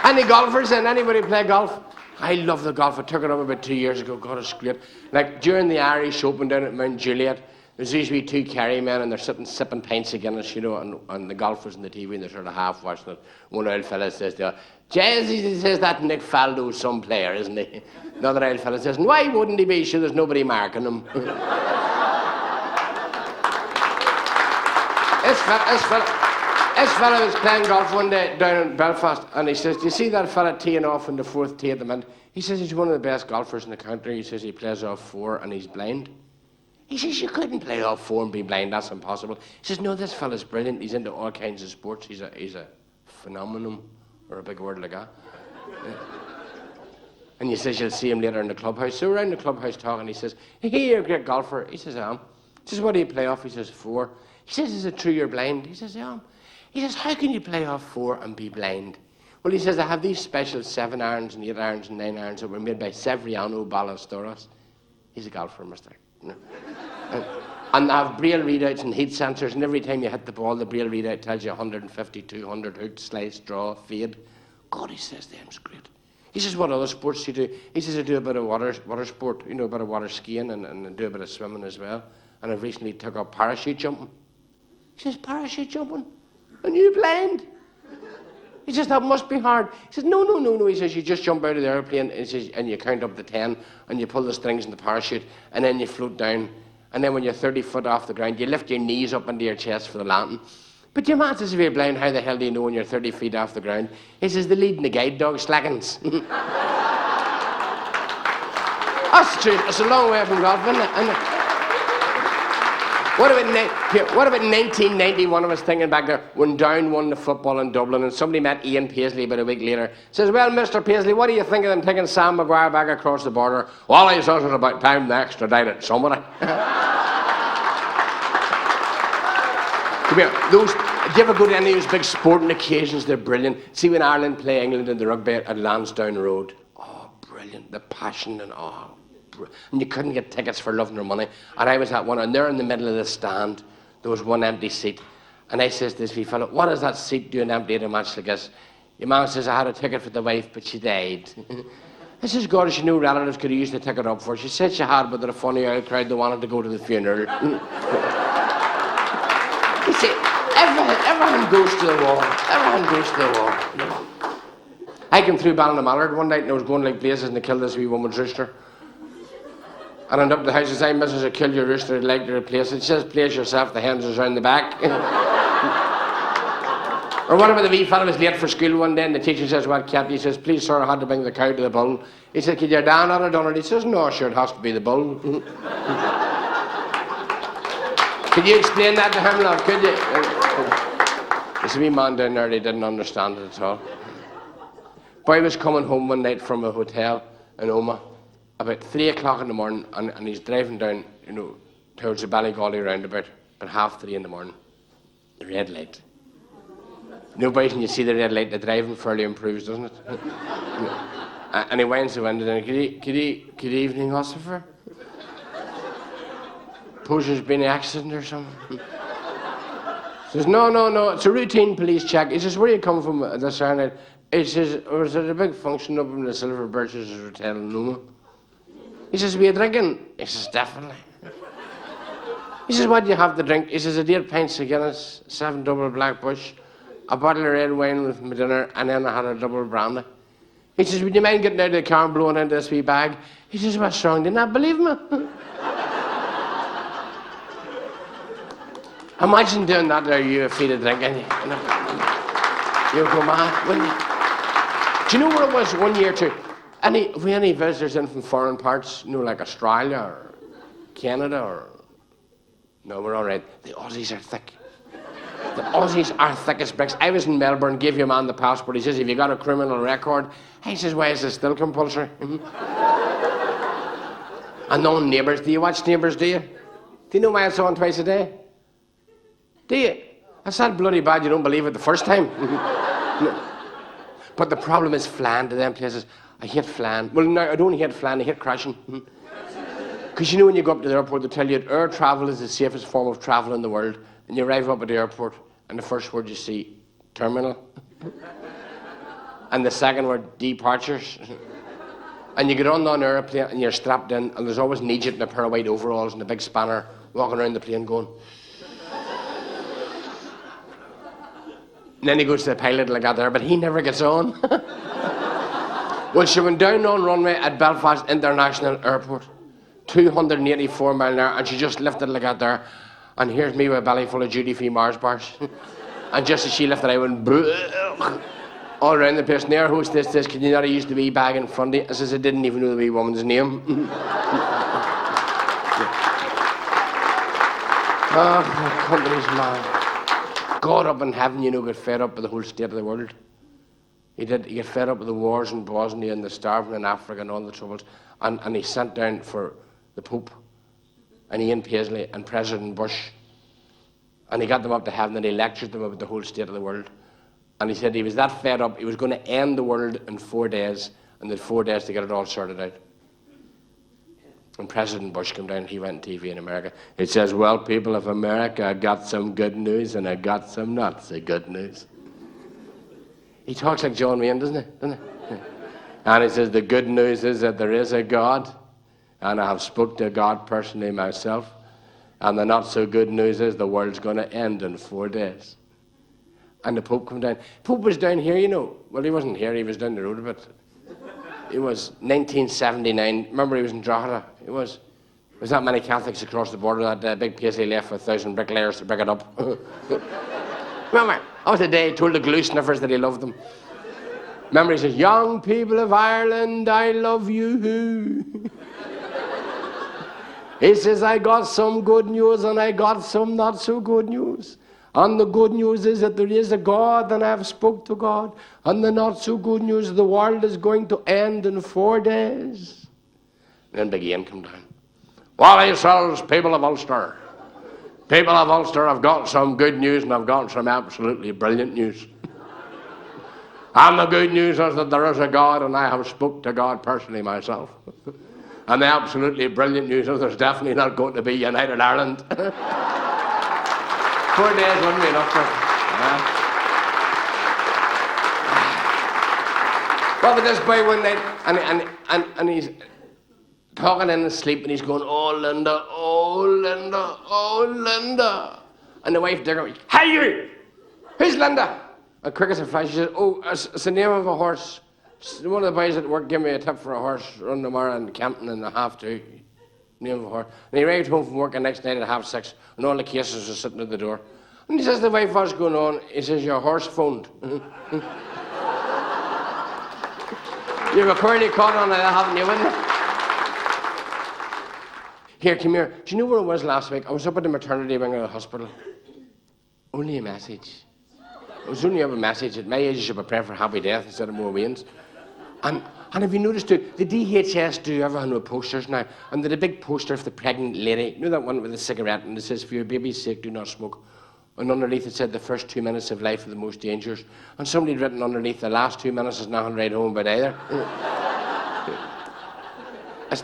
Any golfers in? Anybody play golf? I love the golf. I took it up about 2 years ago. God, it's great. Like, during the Irish Open down at Mount Juliet, there's usually 2 Kerry men, and they're sitting sipping pints of Guinness, and the golfers on the TV, and they're sort of half watching it. One old fella says to the other, "Jez," he says, "that Nick Faldo's some player, isn't he?" The other old fella says, "Why wouldn't he be? Sure, there's nobody marking him." This fella was playing golf one day down in Belfast, and he says, "Do you see that fella teeing off in the 4th tee at the minute?" He says, "He's one of the best golfers in the country." He says, "He plays off 4 and he's blind." He says, "You couldn't play off 4 and be blind, that's impossible." He says, "No, this fella's brilliant. He's into all kinds of sports. He's a phenomenon, or a big word like that. And he says, you'll see him later in the clubhouse. So we're in the clubhouse talking, he says, hey, you're a great golfer. He says, I am. He says, what do you play off? He says, 4. He says, is it true you're blind? He says, I am. He says, how can you play off 4 and be blind? Well, he says, I have these special 7 irons and 8 irons and 9 irons that were made by Severiano Ballesteros. He's a golfer, mister. You know? And they have braille readouts and heat sensors, and every time you hit the ball, the braille readout tells you 150, 200, hook, slice, draw, fade. God, he says, them's great. He says, what other sports do you do? He says, I do a bit of water sport, you know, a bit of water skiing and do a bit of swimming as well. And I've recently took up parachute jumping. He says, parachute jumping? And you blind? He says, that must be hard. He says, no. He says, you just jump out of the airplane, and, he says, and you count up to 10, and you pull the strings in the parachute, and then you float down. And then when you're 30 foot off the ground, you lift your knees up into your chest for the landing. But your man says, if you're blind, how the hell do you know when you're 30 feet off the ground? He says, the lead in the guide dog slackens. That's true. It's a long way from golf, isn't it? What about 1991? I was thinking back there when Down won the football in Dublin, and somebody met Ian Paisley about a week later. Says, well, Mr. Paisley, what do you think of them taking Sam Maguire back across the border? Well, I thought it was about time they extradited somebody. Come here. Do you ever go to any of those big sporting occasions? They're brilliant. See when Ireland play England in the rugby at Lansdowne Road. Oh, brilliant. The passion and and you couldn't get tickets for love nor money. And I was at one, and there in the middle of the stand, there was one empty seat. And I says to this wee fellow, what does that seat doing empty at a match like this? Your man says, I had a ticket for the wife, but she died. I says, God, she knew relatives could have used the ticket up for her. She said she had, but they're a funny old crowd, they wanted to go to the funeral. You see, everything goes to the wall. Everything goes to the wall. You know? I came through Ballinamalard one night and I was going like blazes and I killed this wee woman's rooster. And I went up to the house and said, Mrs. I killed your rooster, I'd like to replace it. She says, place yourself, the hens is round the back. Or what about the wee fellow was late for school one day and the teacher says, what kept you? He says, please sir, I had to bring the cow to the bull. He said, could your dad not have done it? He says, no, sure, it has to be the bull. Could you explain that to him, love? Could you? There's a wee man down there, he didn't understand it at all. Boy was coming home one night from a hotel in Oma about 3 o'clock in the morning, and he's driving down, you know, towards the Ballygolly roundabout at 3:30 in the morning. The red light. Nobody can you see the red light, the driving fairly improves, doesn't it? And he winds the window down. Good evening, Ossifer. Suppose there's been an accident or something. He says, no, it's a routine police check. He says, where are you coming from this night? He says, was there a big function up in the Silver Birches Hotel in Noma? He says, were you drinking? He says, definitely. He says, what do you have to drink? He says, 8 pints of Guinness, 7 double Black Bush, a bottle of red wine with my dinner, and then I had a double brandy. He says, would you mind getting out of the car and blowing into this wee bag? He says, what's wrong? Do you not believe me? Imagine doing that there, you a feed of drinking. You'll go mad, wouldn't you? Do you know where it was 1 year too? If we had any visitors in from foreign parts, you know, like Australia or Canada or... No, we're all right. The Aussies are thick. The Aussies are thick as bricks. I was in Melbourne, gave your man the passport. He says, have you got a criminal record? He says, why is it still compulsory? And on Neighbours. Do you watch Neighbours, do you? Do you know why it's on twice a day? Do you? That's that bloody bad you don't believe it the first time. No. But the problem is flying to them places. I hate flying. Well, no, I don't hate flying, I hate crashing. Because you know when you go up to the airport, they tell you that air travel is the safest form of travel in the world. And you arrive up at the airport, and the first word you see, terminal. And the second word, departures. And you get on an airplane, and you're strapped in, and there's always an Egypt in a pair of white overalls and a big spanner walking around the plane going... And then he goes to the pilot like that there, but he never gets on. Well, she went down on runway at Belfast International Airport, 284 mile an hour, and she just lifted like that there. And here's me with a belly full of duty-free Mars bars. And just as she lifted, I went all around the place. And the air hostess says, can you not use the wee bag in front of you? I says, I didn't even know the wee woman's name. Oh, the company's mad. God up in heaven, got fed up with the whole state of the world. He did. He got fed up with the wars in Bosnia and the starving in Africa and all the troubles. And he sent down for the Pope and Ian Paisley and President Bush. And he got them up to heaven and he lectured them about the whole state of the world. And he said he was that fed up, he was going to end the world in 4 days, and had 4 days to get it all sorted out. And President Bush came down, he went on TV in America. He says, well, people of America, I got some good news and I got some not so good news. He talks like John Wayne, doesn't he? And he says, the good news is that there is a God, and I have spoke to God personally myself. And the not so good news is the world's going to end in 4 days. And the Pope came down. Pope was down here, Well, he wasn't here, he was down the road a bit. It was 1979. Remember, he was in Drogheda. It was that many Catholics across the border, that big place he left with 1,000 bricklayers to brick it up. Remember, that was the day he told the glue sniffers that he loved them. Remember, he says, young people of Ireland, I love you. He says, I got some good news and I got some not so good news. And the good news is that there is a God and I have spoke to God. And the not so good news is the world is going to end in 4 days. And then Big Ian came down. Well, yourselves, people of Ulster. People of Ulster, I've got some good news and I've got some absolutely brilliant news. And the good news is that there is a God and I have spoke to God personally myself. And the absolutely brilliant news is there's definitely not going to be United Ireland. 4 days wouldn't be enough for it. Well, but this boy one night, and he's talking in his sleep, and he's going, oh, Linda, oh, Linda, oh, Linda. And the wife digging, hey, you! Who's Linda? And quick as a flash, she said, oh, it's the name of a horse. One of the boys at work gave me a tip for a horse run tomorrow in Campton and I have to. Name of a horse. And he arrived home from work the next night at 6:30 and all the cases were sitting at the door. And he says to the wife, what's going on? He says, your horse phoned. You've a curly caught on that, haven't you, wouldn't you? Here, come here. Do you know where I was last week? I was up at the maternity wing of the hospital. Only a message. It was only a message. At my age, you should be praying for happy death instead of more wains. And have you noticed too, the DHS do everything with posters now, and there's a big poster of the pregnant lady. You know that one with the cigarette, and it says, for your baby's sake, do not smoke. And underneath it said, the first 2 minutes of life are the most dangerous. And somebody had written underneath, the last 2 minutes is nothing right home about either.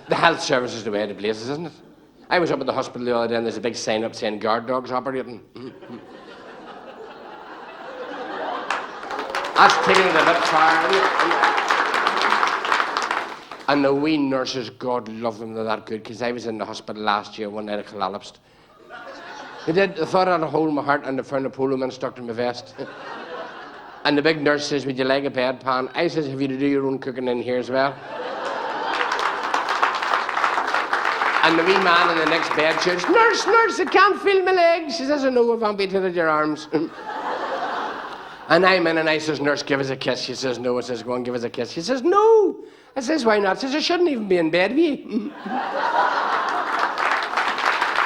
The health service is the way to places, isn't it? I was up at the hospital the other day, and there's a big sign up saying, guard dogs operating. That's taking it a bit far, isn't it? And the wee nurses, God love them, they're that good, because I was in the hospital last year, one night I collapsed. They thought I had a hole in my heart and they found a polo man stuck in my vest. And the big nurse says, would you like a bedpan? I says, have you to do your own cooking in here as well? And the wee man in the next bed says, nurse, I can't feel my legs. She says, I know, I've amputated your arms. And I'm in and I says, nurse, give us a kiss. She says, no. I says, go on, give us a kiss. She says, no. I says, why not? She says, I shouldn't even be in bed with you.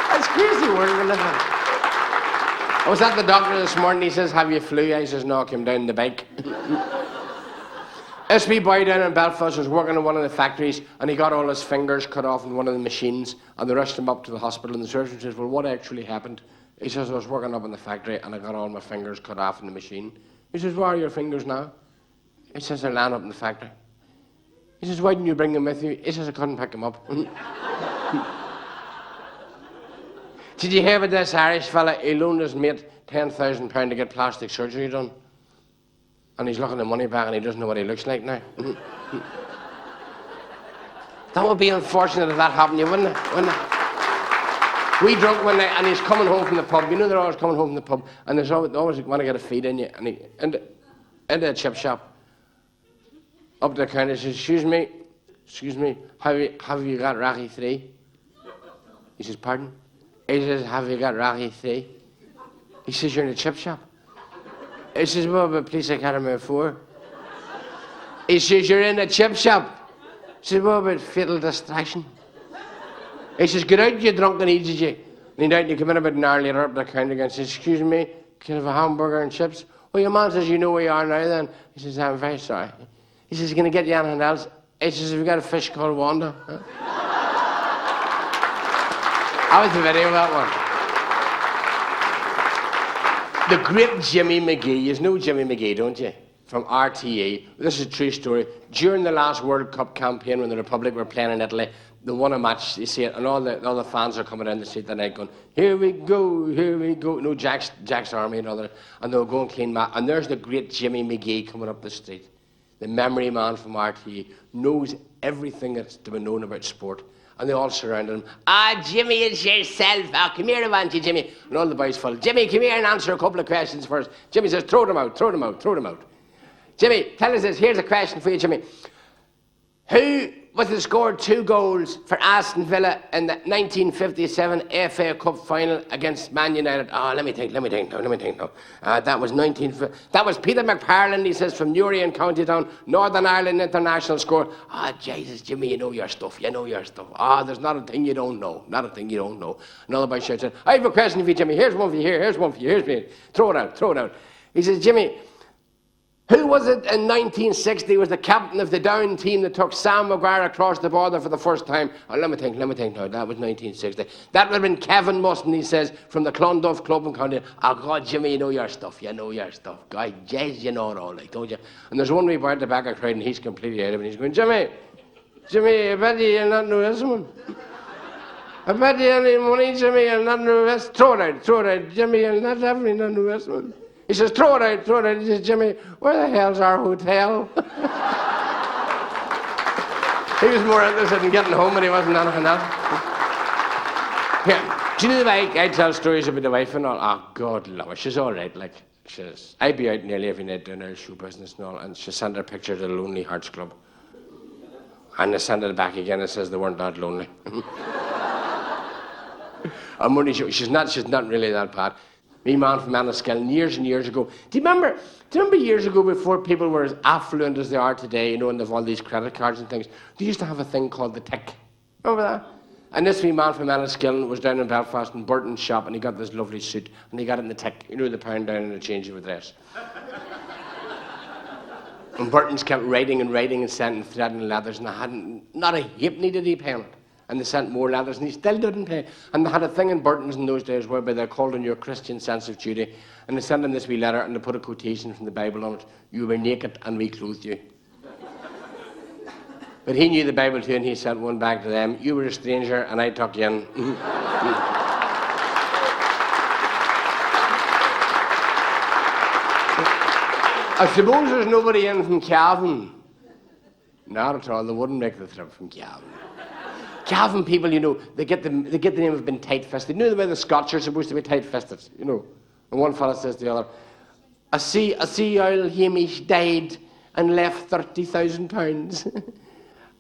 That's crazy world we live in. I was at the doctor this morning. He says, have you flu? I says, no, I came down the bike. This wee boy down in Belfast was working in one of the factories and he got all his fingers cut off in one of the machines and they rushed him up to the hospital and the surgeon says, well, what actually happened? He says, I was working up in the factory and I got all my fingers cut off in the machine. He says, where are your fingers now? He says, they're lying up in the factory. He says, why didn't you bring them with you? He says, I couldn't pick them up. Did you hear about this Irish fella? He loaned his mate £10,000 to get plastic surgery done. And he's looking at the money back and he doesn't know what he looks like now. That would be unfortunate if that happened to you, wouldn't it? We drunk one night and he's coming home from the pub. You know they're always coming home from the pub and they always want to get a feed in you. And he into a chip shop. Up to the counter, he says, excuse me, have you got Raggy 3? He says, pardon? He says, have you got Raggy 3? He says, you're in a chip shop. He says, what about Police Academy 4? He says, you're in a chip shop. He says, what about Fatal Distraction? He says, get out, you drunken idiot. And he died and he came in about an hour later up the counter again and says, excuse me, can I have a hamburger and chips? Well, your man says, you know where you are now then. He says, I'm very sorry. He says, can I get you anything else? He says, have you got a fish called Wanda? Huh? That was the video of that one. The great Jimmy McGee. You know Jimmy McGee, don't you? From RTE. This is a true story. During the last World Cup campaign when the Republic were playing in Italy, they won a match, you see it, and all the fans are coming in to see it the night going, here we go, here we go. No, Jack's Army and all that. And they were going clean match. And there's the great Jimmy McGee coming up the street. The memory man from RTE knows everything that's to be known about sport. And they all surrounded him. Jimmy, it's yourself. Come here, I want you, Jimmy. And all the boys follow. Jimmy, come here and answer a couple of questions first. Jimmy says, throw them out. Jimmy, tell us this. Here's a question for you, Jimmy. Who was it scored 2 goals for Aston Villa in the 1957 FA Cup final against Man United? Let me think now. That was Peter McParland, he says, from Newry in County Down, Northern Ireland international score. Jesus, Jimmy, you know your stuff. There's not a thing you don't know. Another boy shouts out, I have a question for you, Jimmy. Here's one for you, here's me. Throw it out. He says, Jimmy, who was it in 1960 was the captain of the Down team that took Sam Maguire across the border for the first time? Let me think now. That was 1960. That would have been Kevin Mustin, he says, from the Clonduff Club in County. God, Jimmy, you know your stuff. God, jeez, you know it all, like, don't you? And there's one wee boy at the back of the crowd, and he's completely out of it. He's going, Jimmy, I bet you'll not know this one. I bet you any money, Jimmy, you'll not know this. Throw it out. Jimmy, you'll not definitely not know this one. He says, throw it out. He says, Jimmy, where the hell's our hotel? He was more interested in getting home, but he wasn't anything else. Yeah. Do you know the way I tell stories about the wife and all? God love her. She's all right. Like, I'd be out nearly every night doing her show business and all, and she sent her picture to the Lonely Hearts Club. And they sent it back again and says they weren't that lonely. I'm only sure she's not really that bad. Me man from Enniskillen years and years ago. Do you remember years ago before people were as affluent as they are today, and they've all these credit cards and things, they used to have a thing called the tick. Remember that? And this wee man from Enniskillen was down in Belfast in Burton's shop, and he got this lovely suit, and he got it in the tick, the pound down and the change of address. And Burton's kept writing and sending thread and leathers, and not a heap needed he paying it. And they sent more letters, and he still didn't pay. And they had a thing in Burton's in those days whereby they called on your Christian sense of duty, and they sent him this wee letter, and they put a quotation from the Bible on it. You were naked, and we clothed you. But he knew the Bible too, and he sent one back to them. You were a stranger, and I took you in. I suppose there's nobody in from Cavan. Not at all. They wouldn't make the trip from Cavan. Cavan people, they get the name of being tight-fisted. You know the way the Scots are supposed to be tight-fisted, And one fella says to the other, I see Earl Hamish died and left £30,000.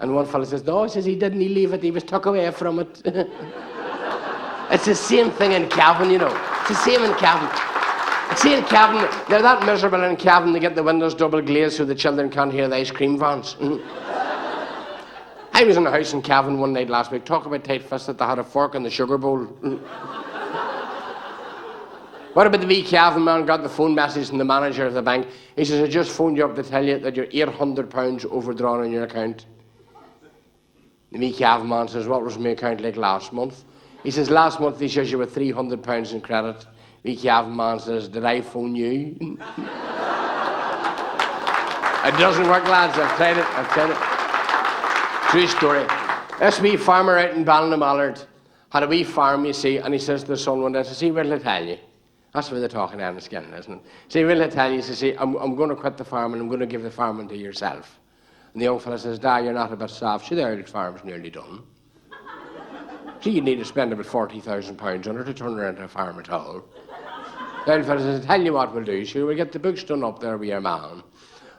And one fella says, no, he didn't leave it, he was took away from it. It's the same thing in Cavan, It's the same in Cavan. See in Cavan, they're that miserable in Cavan, they get the windows double glazed so the children can't hear the ice cream vans. I was in a house in Cavan one night last week. Talk about tight-fisted. They had a fork in the sugar bowl. What about the wee Cavan man got the phone message from the manager of the bank? He says, I just phoned you up to tell you that you're £800 overdrawn on your account. The wee Cavan man says, what was my account like last month? He says, last month he says you were £300 in credit. The wee Cavan man says, did I phone you? It doesn't work, lads. I've tried it. True story. This wee farmer out in Ballinamalard had a wee farm, you see, and he says to the son one day, see, what'll I tell you? That's where they're talking Enniskillen, isn't it? See, what'll I tell you? See, I'm going to quit the farm and I'm going to give the farming to yourself. And the young fella says, Dad, you're not a bit soft. See, the Irish farm's nearly done. See, you need to spend about £40,000 on it to turn around a farm at all. The old fella says, tell you what we'll do. See, we'll get the books done up there with your man.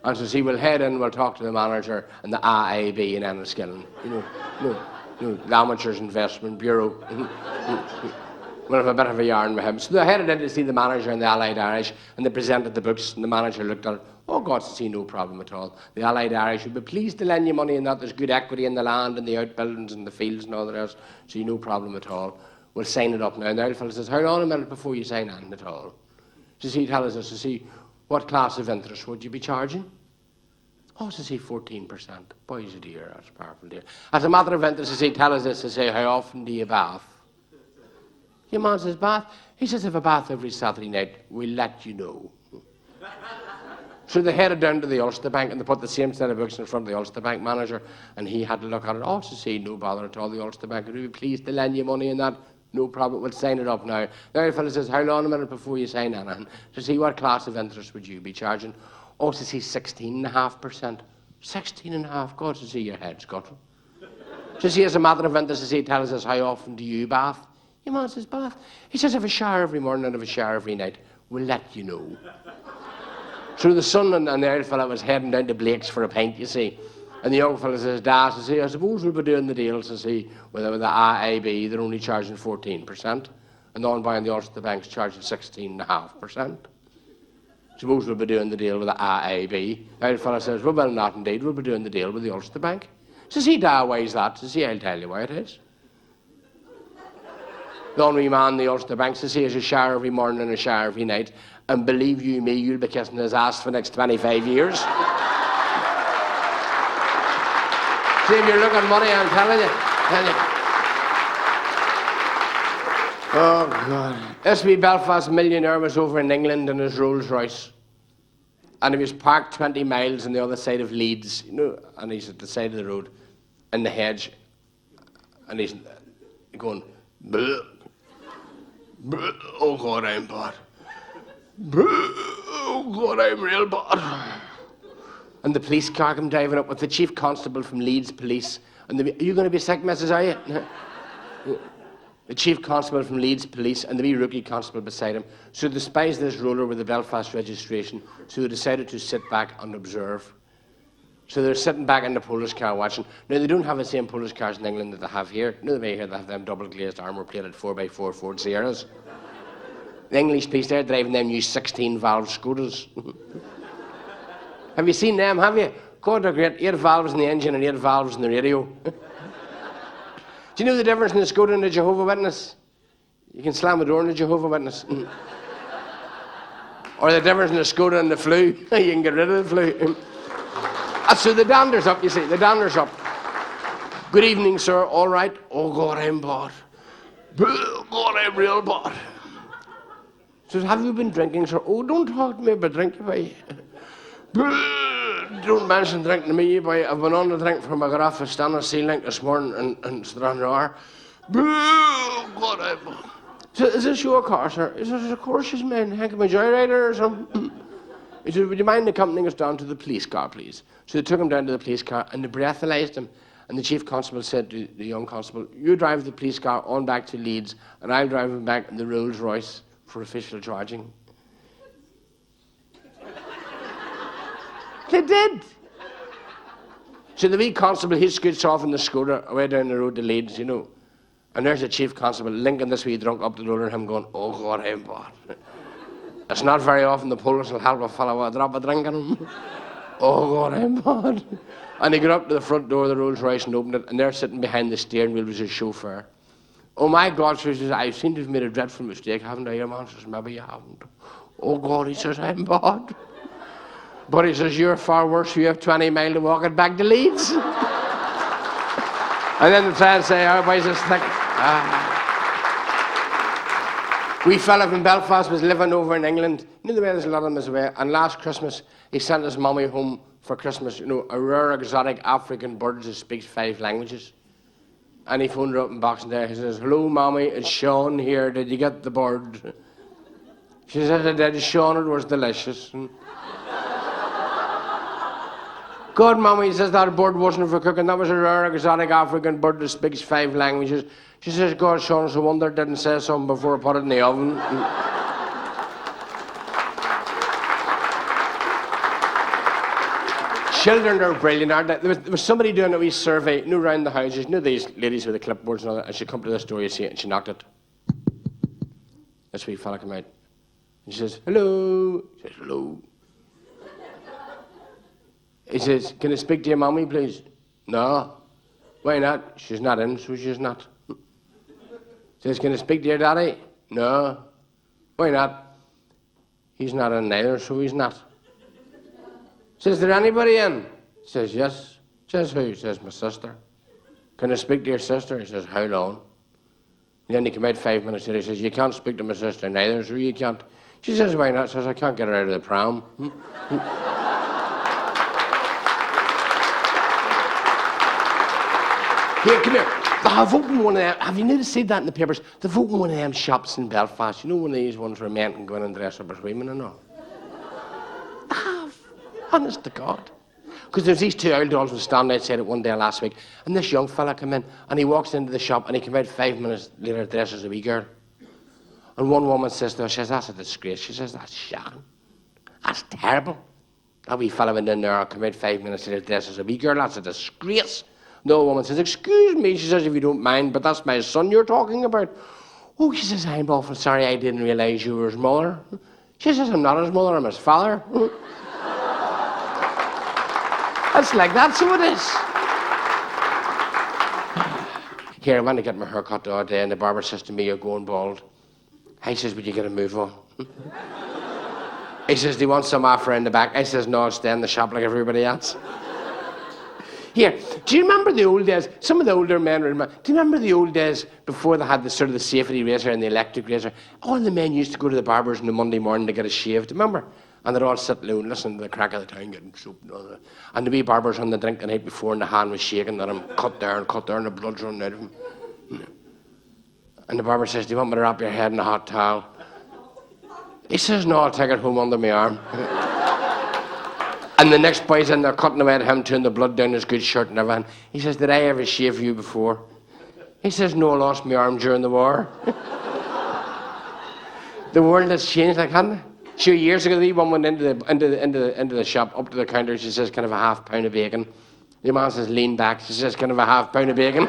And so, see, we'll head in, we'll talk to the manager and the AIB in Enniskillen. The Amateurs Investment Bureau. We'll have a bit of a yarn with him. So they headed in to see the manager and the Allied Irish, and they presented the books, and the manager looked at it. Oh, God, see, no problem at all. The Allied Irish would be pleased to lend you money in that. There's good equity in the land and the outbuildings and the fields and all the rest. So, no problem at all. We'll sign it up now. And the old fellow says, how long a minute before you sign on at all? Says he, tell us this, says he, what class of interest would you be charging? Oh, says he, 14%. Boys, dear, that's powerful, dear. As a matter of interest, says he, tell us this, says he, how often do you bath? Your man says, bath? He says, if I bath every Saturday night, we'll let you know. So they headed down to the Ulster Bank and they put the same set of books in front of the Ulster Bank manager and he had to look at it. Oh, says he, no bother at all, the Ulster Bank. Would you be pleased to lend you money in that? No problem, we'll sign it up now. Now the fellow says, how long a minute before you sign anything? Says he, what class of interest would you be charging? Oh, says he, 16.5%. 16.5%, God, says he, your head's got it. Says he, as a matter of interest, says he, tells us, how often do you bath? Your man says, bath? He says, if I shower every morning and if I shower every night, we'll let you know. So the son and the old fella was heading down to Blake's for a pint, you see. And the young fella says, Dad, says he, I suppose we'll be doing the deal, says he, with the AIB, they're only charging 14%. And the one buying the Ulster Bank's charging 16.5%. Suppose we'll be doing the deal with the AIB. The old fella says, well, not indeed, we'll be doing the deal with the Ulster Bank. Says he, Dad, why is that? Says he, I'll tell you why it is. The only man in the Ulster Bank says he has a shower every morning and a shower every night. And believe you me, you'll be kissing his ass for the next 25 years. See, if you're looking money, I'm telling you. Oh, God. This wee Belfast millionaire was over in England in his Rolls Royce. And he was parked 20 miles on the other side of Leeds, you know, and he's at the side of the road, in the hedge. And he's going, bleh, bleh, oh, God, I'm bad. Oh, God, I'm real bad. And the police car came driving up with the chief constable from Leeds Police. And are you going to be sick, missus, are you? The chief constable from Leeds Police and the wee rookie constable beside him. So they spies this roller with the Belfast registration. So they decided to sit back and observe. So they're sitting back in the police car watching. Now, they don't have the same police cars in England that they have here. You know the way here they have them double-glazed armour-plated 4x4 Ford Sierras. The English police, they're driving them new 16-valve Skodas. Have you seen them, have you? God, they're great. 8 valves in the engine and 8 valves in the radio. Do you know the difference in a Skoda and a Jehovah's Witness? You can slam a door in a Jehovah's Witness. Or the difference in a Skoda and the flu. You can get rid of the flu. So the dander's up, you see. The dander's up. Good evening, sir. All right? Oh, God, I'm bad. God, I'm real bad. Says, have you been drinking, sir? Oh, don't talk to me about drinking, boy. Don't mention drinking to me, boy. I've been on the drink from a graph of Stanley Sea Link this morning and Stranraer. God, I'm... So, is this your car, sir? He says, of course, she's mine. Hank of a joyrider or something. He said, would you mind accompanying us down to the police car, please? So they took him down to the police car and they breathalyzed him. And the chief constable said to the young constable, you drive the police car on back to Leeds and I'll drive him back in the Rolls Royce for official charging. They did. So the wee constable, he scoots off in the Skoda away down the road to Leeds, you know. And there's the chief constable linking this wee drunk up the road and him going, oh, God, I'm bad. It's not very often the police will help a fellow with a drop of drink in him. Oh, God, I'm bad. And he got up to the front door of the Rolls Royce and opened it, and there sitting behind the steering wheel was his chauffeur. Oh, my God, he says, I seem to have made a dreadful mistake, haven't I, your man? Says, maybe you haven't. Oh, God, he says, I'm bad. But he says, you're far worse, you have 20 miles to walk it back to Leeds. And then they try and say, oh, boys, it's thick. Wee fella from Belfast was living over in England. You know the way there's a lot of them as well. And last Christmas, he sent his mummy home for Christmas, you know, a rare exotic African bird that speaks 5 languages. And he phoned her up in Boxing Day. He says, hello, Mommy, it's Sean here. Did you get the bird? She said, I did, Sean, it was delicious. God, Mommy, he says, that bird wasn't for cooking. That was a rare exotic African bird that speaks 5 languages. She says, God, Sean, it's a wonder I didn't say something before I put it in the oven. Children are brilliant, aren't they? There was somebody doing a wee survey, you know, around the houses. You know these ladies with the clipboards and all that? And she come to this door, you see it, and she knocked it. This wee fella came out. And she says, hello. She says, hello. He says, can I speak to your mommy, please? No. Why not? She's not in, so she's not. He says, can I speak to your daddy? No. Why not? He's not in neither, so he's not. Says, is there anybody in? Says, yes. Says, who? Says, my sister. Can I speak to your sister? He says, how long? And then he came out 5 minutes later. He says, you can't speak to my sister neither, so you can't. She says, why not? Says, I can't get her out of the pram. Here, come here. They've opened one of them. Have you noticed that in the papers? They've opened one of them shops in Belfast. You know, one of these ones where men can go in and dress up as women and all. They have. Honest to God. Because there's these two old dolls who were standing outside it one day last week, and this young fella came in, and he walks into the shop, and he came out 5 minutes later dressed as a wee girl. And one woman says to her, she says, that's a disgrace. She says, that's shocking. That's terrible. That wee fella went in there and came out 5 minutes later dressed as a wee girl. That's a disgrace. The old woman says, excuse me, she says, if you don't mind, but that's my son you're talking about. Oh, she says, I'm awful sorry, I didn't realise you were his mother. She says, I'm not his mother, I'm his father. That's like that, so it is. Here, I went to get my hair cut the other day, and the barber says to me, you're going bald. I says, would you get a move on? He says, do you want some afro in the back? I says, no, I'll stay in the shop like everybody else. Here, do you remember the old days? Some of the older men remember. Do you remember the old days before they had the sort of the safety razor and the electric razor? All the men used to go to the barbers on the Monday morning to get a shave. Do you remember? And they'd all sit low and listen to the crack of the town getting soap and all that. And the wee barbers on the drink the night before and the hand was shaking, let him cut there and the blood's running out of him. And the barber says, do you want me to wrap your head in a hot towel? He says, no, I'll take it home under my arm. And the next boy's in there cutting away at him, turning the blood down his good shirt and everything. He says, did I ever shave you before? He says, no, I lost my arm during the war. The world has changed, like, hasn't it? Sure, years ago, the one went into the shop, up to the counter. She says, kind of a half pound of bacon. The man says, lean back. She says, kind of a half pound of bacon.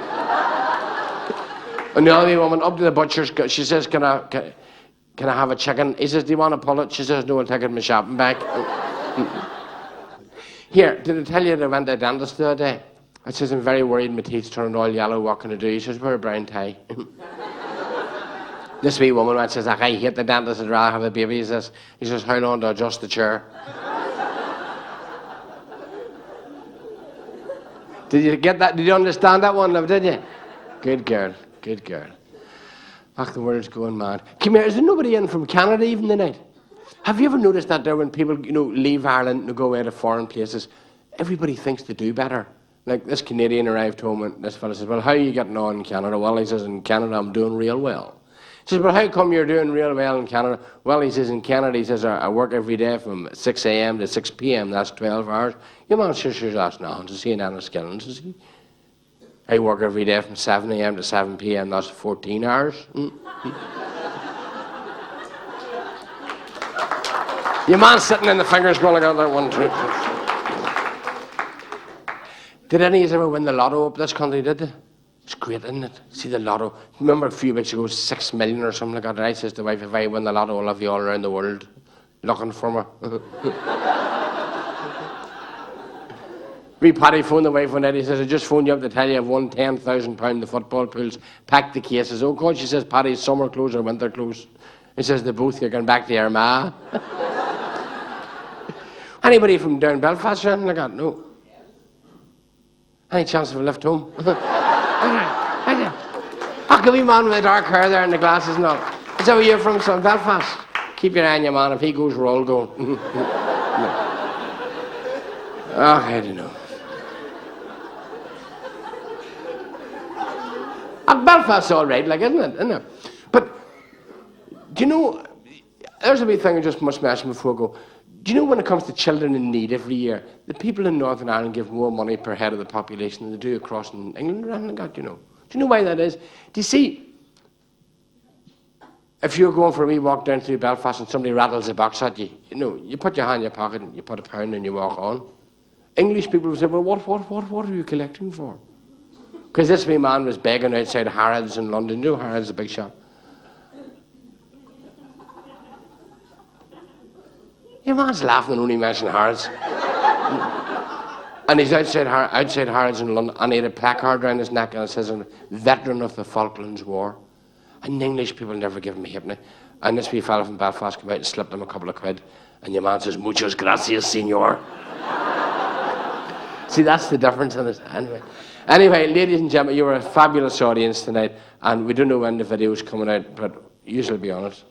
And the other woman up to the butcher's, she says, can I have a chicken? He says, do you want to pull it? She says, no, I'll take it in my shopping bag. Here, did I tell you that I went to a dentist the other day? I says, I'm very worried my teeth turned all yellow. What can I do? He says, wear a brown tie. This wee woman went, says, I hate the dentist. I'd rather have a baby. He says, how long to adjust the chair? Did you get that? Did you understand that one, love, did you? Good girl. Good girl. Fuck, the world's going mad. Come here, is there nobody in from Canada even tonight? Have you ever noticed that there when people, leave Ireland and go away to foreign places, everybody thinks they do better? Like this Canadian arrived home and this fella says, well, how are you getting on in Canada? Well, he says, in Canada I'm doing real well. He says, well, how come you're doing real well in Canada? Well, he says, in Canada, he says, I work every day from 6 a.m. to 6 p.m. That's 12 hours. Your man says, that's nothing to see in Enniskillen, says he. I work every day from 7 a.m. to 7 p.m. That's 14 hours. Your man's sitting in the fingers going like that, 1, 2. Did any of you ever win the lotto up this country, did they? It's great, isn't it? See the lotto. Remember a few weeks ago, 6 million or something like that. And I says to the wife, if I win the lotto, I'll have you all around the world looking for me. Wee Paddy phoned the wife one night. He says, I just phoned you up to tell you I've won £10,000 the football pools. Packed the cases. Oh, God, she says, Paddy, summer clothes or winter clothes? He says, they both. You're going back to your ma. Anybody from down Belfast or anything like that? No. Any chance of a lift home? How can we man with the dark hair there and the glasses and all? Is that where you're from, son? Belfast? Keep your eye on your man. If he goes, we're all going. Oh, I don't know. Belfast's all right, like, isn't it? Isn't it? But, do you know, there's a wee thing I just must mention before I go. Do you know when it comes to children in need every year, the people in Northern Ireland give more money per head of the population than they do across in England or anything like that, do you know? Do you know why that is? Do you see, if you're going for a wee walk down through Belfast and somebody rattles a box at you, you put your hand in your pocket and you put £1 and you walk on. English people will say, well, what are you collecting for? Because this wee man was begging outside Harrods in London. You know Harrods is a big shop. Your man's laughing and only mentioning Harrods. And he's outside Harrods in London, and he had a placard around his neck, and it says, veteran of the Falklands War. And English people never give him a halfpenny. And this wee fella from Belfast came out and slipped him a couple of quid. And your man says, muchas gracias, senor. See, that's the difference in it. Anyway, ladies and gentlemen, you were a fabulous audience tonight. And we don't know when the video's coming out, but usually be on it.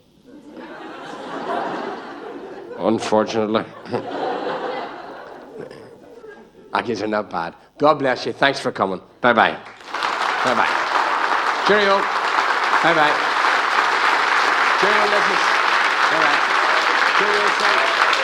Unfortunately. Akies are not bad. God bless you. Thanks for coming. Bye-bye. Bye-bye. Cheerio. Bye-bye. Cheerio, Mrs. Bye-bye. Cheerio, son.